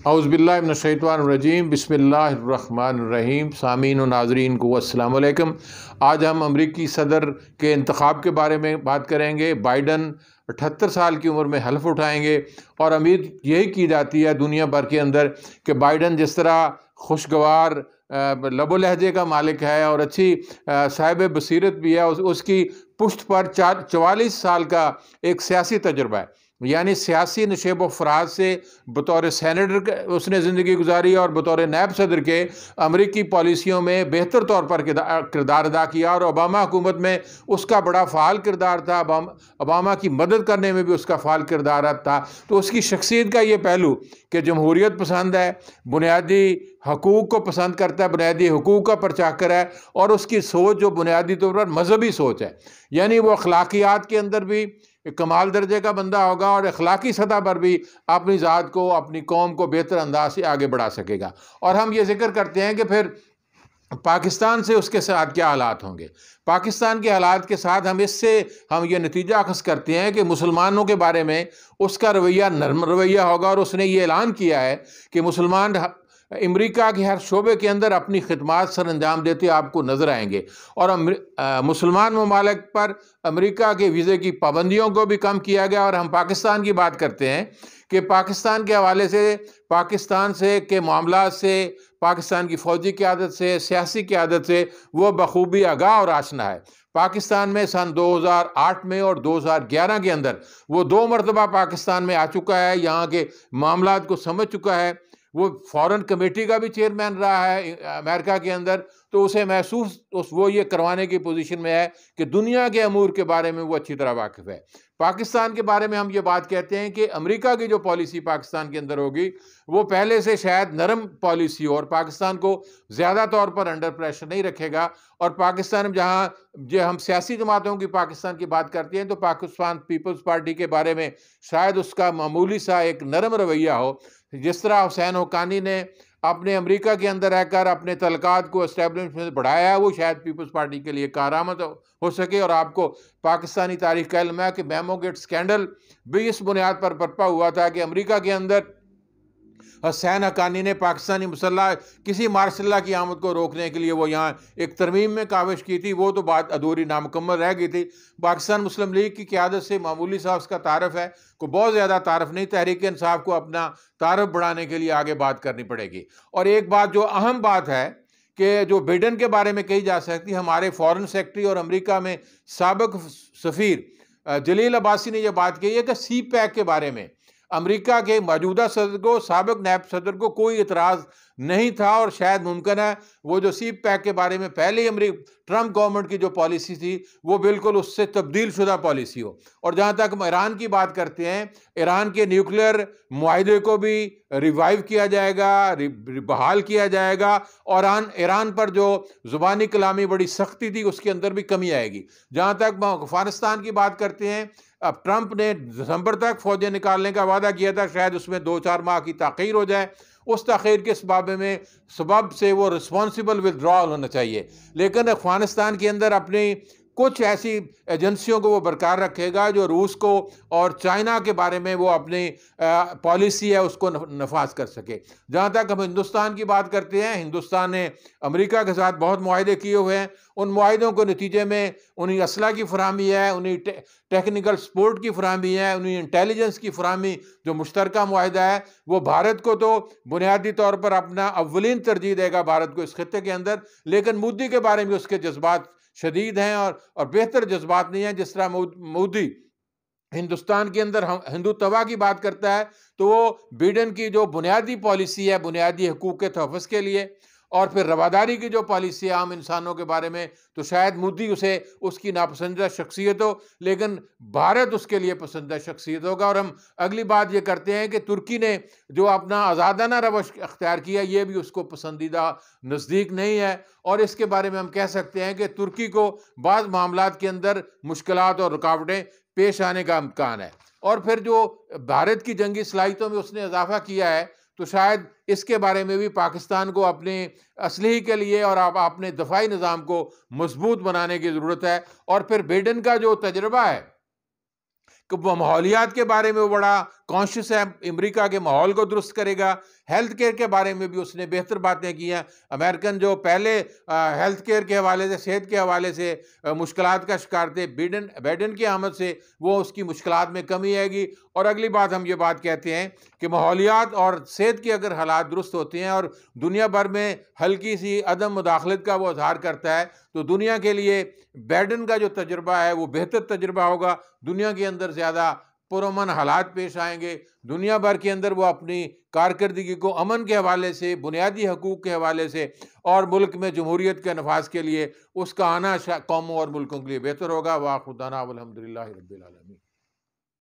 اعوذ باللہ من الشیطان الرجیم، بسم اللہ الرحمن الرحیم۔ سامعین و ناظرین کو السلام علیکم۔ آج ہم امریکی صدر کے انتخاب کے بارے میں بات کریں گے۔ بائیڈن 78 سال کی عمر میں حلف اٹھائیں گے، اور امید یہی کی جاتی ہے دنیا بھر کے اندر کہ بائیڈن جس طرح خوشگوار لب و لہجے کا مالک ہے اور اچھی صاحب بصیرت بھی ہے، اس کی پشت پر 44 سال کا ایک سیاسی تجربہ ہے، یعنی سیاسی نشیب و فراز سے بطور سینیٹر اس نے زندگی گزاری اور بطور نائب صدر کے امریکی پالیسیوں میں بہتر طور پر کردار ادا کیا، اور اوباما حکومت میں اس کا بڑا فعال کردار تھا۔ اوباما کی مدد کرنے میں بھی اس کا فعال کردار تھا۔ تو اس کی شخصیت کا یہ پہلو کہ جمہوریت پسند ہے، بنیادی حقوق کو پسند کرتا ہے، بنیادی حقوق کا پرچاکر ہے، اور اس کی سوچ جو بنیادی طور پر مذہبی سوچ ہے، یعنی وہ اخلاقیات کے اندر بھی کمال درجے کا بندہ ہوگا، اور اخلاقی سطح پر بھی اپنی ذات کو، اپنی قوم کو بہتر انداز سے آگے بڑھا سکے گا۔ اور ہم یہ ذکر کرتے ہیں کہ پھر پاکستان سے اس کے ساتھ کیا حالات ہوں گے۔ پاکستان کے حالات کے ساتھ ہم یہ نتیجہ اخذ کرتے ہیں کہ مسلمانوں کے بارے میں اس کا رویہ نرم رویہ ہوگا، اور اس نے یہ اعلان کیا ہے کہ مسلمان امریکہ کے ہر شعبے کے اندر اپنی خدمات سر انجام دیتے آپ کو نظر آئیں گے، اور مسلمان ممالک پر امریکہ کے ویزے کی پابندیوں کو بھی کم کیا گیا۔ اور ہم پاکستان کی بات کرتے ہیں کہ پاکستان کے حوالے سے، پاکستان سے کے معاملات سے، پاکستان کی فوجی قیادت سے، سیاسی قیادت سے وہ بخوبی آگاہ اور آشنا ہے۔ پاکستان میں سن 2008 میں اور 2011 کے اندر وہ 2 مرتبہ پاکستان میں آ چکا ہے، یہاں کے معاملات کو سمجھ چکا ہے۔ وہ فورن کمیٹی کا بھی چیئرمین رہا ہے امریکہ کے اندر، تو اسے وہ یہ کروانے کی پوزیشن میں ہے کہ دنیا کے امور کے بارے میں وہ اچھی طرح واقف ہے۔ پاکستان کے بارے میں ہم یہ بات کہتے ہیں کہ امریکہ کی جو پالیسی پاکستان کے اندر ہوگی وہ پہلے سے شاید نرم پالیسی ہو، اور پاکستان کو زیادہ طور پر انڈر پریشر نہیں رکھے گا۔ اور پاکستان جہاں ہم سیاسی جماعتوں کی پاکستان کی بات کرتے ہیں، تو پاکستان پیپلز پارٹی کے بارے میں شاید اس کا معمولی سا ایک نرم رویہ ہو، جس طرح حسین حقانی نے اپنے امریکہ کے اندر رہ کر اپنے تعلقات کو اسٹیبلشمنٹ بڑھایا ہے، وہ شاید پیپلز پارٹی کے لیے کارآمد ہو سکے۔ اور آپ کو پاکستانی تاریخ کا علم ہے کہ میمو گیٹ سکینڈل بھی اس بنیاد پر برپا ہوا تھا کہ امریکہ کے اندر حسین حقانی نے پاکستانی مسلح کسی مارشل لا کی آمد کو روکنے کے لیے وہ یہاں ایک ترمیم میں کاوش کی تھی، وہ تو بات ادھوری نامکمل رہ گئی تھی۔ پاکستان مسلم لیگ کی قیادت سے معمولی سا اس کا تعارف ہے، کو بہت زیادہ تعارف نہیں۔ تحریک انصاف کو اپنا تعارف بڑھانے کے لیے آگے بات کرنی پڑے گی۔ اور ایک بات جو اہم بات ہے کہ جو بائیڈن کے بارے میں کہی جا سکتی، ہمارے فارن سیکرٹری اور امریکہ میں سابق سفیر جلیل عباسی نے یہ بات کہی ہے کہ سی پیک کے بارے میں امریکہ کے موجودہ صدر کو، سابق نائب صدر کو کوئی اعتراض نہیں تھا، اور شاید ممکن ہے وہ جو سی پیک کے بارے میں پہلے ٹرمپ گورنمنٹ کی جو پالیسی تھی وہ بالکل اس سے تبدیل شدہ پالیسی ہو۔ اور جہاں تک ہم ایران کی بات کرتے ہیں، ایران کے نیوکلیئر معاہدے کو بھی ریوائیو کیا جائے گا، بحال کیا جائے گا، اور ایران پر جو زبانی کلامی بڑی سختی تھی اس کے اندر بھی کمی آئے گی۔ جہاں تک افغانستان کی بات کرتے ہیں، اب ٹرمپ نے دسمبر تک فوجیں نکالنے کا وعدہ کیا تھا، شاید اس میں 2-4 ماہ کی تاخیر ہو جائے۔ اس تاخیر کے سبب سے وہ رسپانسیبل ودرال ہونا چاہیے، لیکن افغانستان کے اندر اپنی کچھ ایسی ایجنسیوں کو وہ برقرار رکھے گا جو روس کو اور چائنا کے بارے میں وہ اپنی پالیسی ہے اس کو نفاذ کر سکے۔ جہاں تک ہم ہندوستان کی بات کرتے ہیں، ہندوستان نے امریکہ کے ساتھ بہت معاہدے کیے ہوئے ہیں۔ ان معاہدوں کو نتیجے میں انہیں اسلحہ کی فراہمی ہے، انہیں ٹیکنیکل سپورٹ کی فراہمی ہے، انہیں انٹیلیجنس کی فراہمی جو مشترکہ معاہدہ ہے، وہ بھارت کو تو بنیادی طور پر اپنا اولین ترجیح دے گا بھارت کو اس خطے کے اندر، لیکن مودی کے بارے میں اس کے جذبات شدید ہیں، اور بہتر جذبات نہیں ہیں۔ جس طرح مودی ہندوستان کے اندر ہندو توا کی بات کرتا ہے، تو وہ بائیڈن کی جو بنیادی پالیسی ہے بنیادی حقوق کے تحفظ کے لیے، اور پھر رواداری کی جو پالیسی ہے عام انسانوں کے بارے میں، تو شاید مودی اس کی ناپسندیدہ شخصیت ہو، لیکن بھارت اس کے لیے پسندیدہ شخصیت ہوگا۔ اور ہم اگلی بات یہ کرتے ہیں کہ ترکی نے جو اپنا آزادانہ روش اختیار کیا، یہ بھی اس کو پسندیدہ نزدیک نہیں ہے، اور اس کے بارے میں ہم کہہ سکتے ہیں کہ ترکی کو بعض معاملات کے اندر مشکلات اور رکاوٹیں پیش آنے کا امکان ہے۔ اور پھر جو بھارت کی جنگی صلاحیتوں میں اس نے اضافہ کیا ہے، تو شاید اس کے بارے میں بھی پاکستان کو اپنے اسلحے کے لیے اور اپنے دفاعی نظام کو مضبوط بنانے کی ضرورت ہے۔ اور پھر بائیڈن کا جو تجربہ ہے کہ وہ ماحولیات کے بارے میں بڑا کانشیس ہے، امریکہ کے ماحول کو درست کرے گا۔ ہیلتھ کیئر کے بارے میں بھی اس نے بہتر باتیں کی ہیں۔ امریکن جو پہلے ہیلتھ کیئر کے حوالے سے، صحت کے حوالے سے مشکلات کا شکار تھے، بائیڈن کی آمد سے وہ اس کی مشکلات میں کمی آئے گی۔ اور اگلی بات ہم یہ بات کہتے ہیں کہ ماحولیات اور صحت کے اگر حالات درست ہوتے ہیں اور دنیا بھر میں ہلکی سی عدم مداخلت کا وہ اظہار کرتا ہے، تو دنیا کے لیے بائیڈن کا جو تجربہ ہے وہ بہتر تجربہ ہوگا۔ دنیا کے اندر زیادہ پرامن حالات پیش آئیں گے۔ دنیا بھر کے اندر وہ اپنی کارکردگی کو امن کے حوالے سے، بنیادی حقوق کے حوالے سے اور ملک میں جمہوریت کے نفاذ کے لیے اس کا آنا قوموں اور ملکوں کے لیے بہتر ہوگا۔ وآخر دعوانا الحمدللہ رب العالمین۔